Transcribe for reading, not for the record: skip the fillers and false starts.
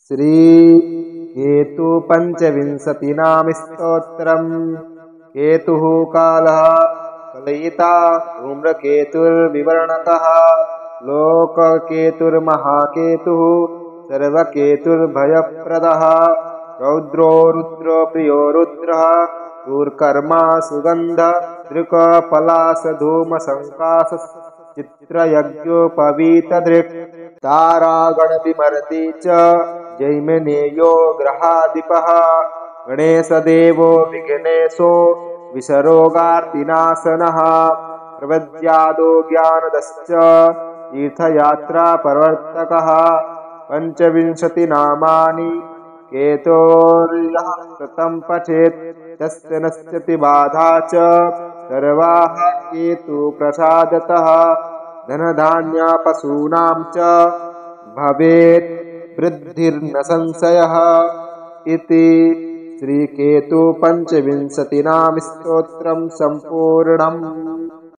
श्रीकेतु पञ्चविंशतिनाम स्तोत्रम्। केतुः कालः कलयिता धूम्रकेतुर्विवर्णकः लोककेतुर्महाकेतुः सर्वकेतुर्भयप्रदः रौद्रो रुद्रो प्रियो रुद्रः दुर्कर्मा सुगन्ध दृक्फलासधूमसङ्कासश्चित्रयज्ञोपवीतदृक् तारागणविमर्दी च जैमिनेयो ग्रहाधिपः गणेशदेवो विघ्नेशो विषरोगार्तिनाशनः प्रवद्यादो ज्ञानदश्च तीर्थयात्राप्रवर्तकः पञ्चविंशतिनामानि केतोर्यः कृतं पठेत् तस्य नश्यति बाधा च सर्वाः केतुप्रसादतः धनधान्यपशूनां च भवेत् वृद्धिर्न संशयः इति श्रीकेतु पञ्चविंशतिनाम स्तोत्रं सम्पूर्णम्।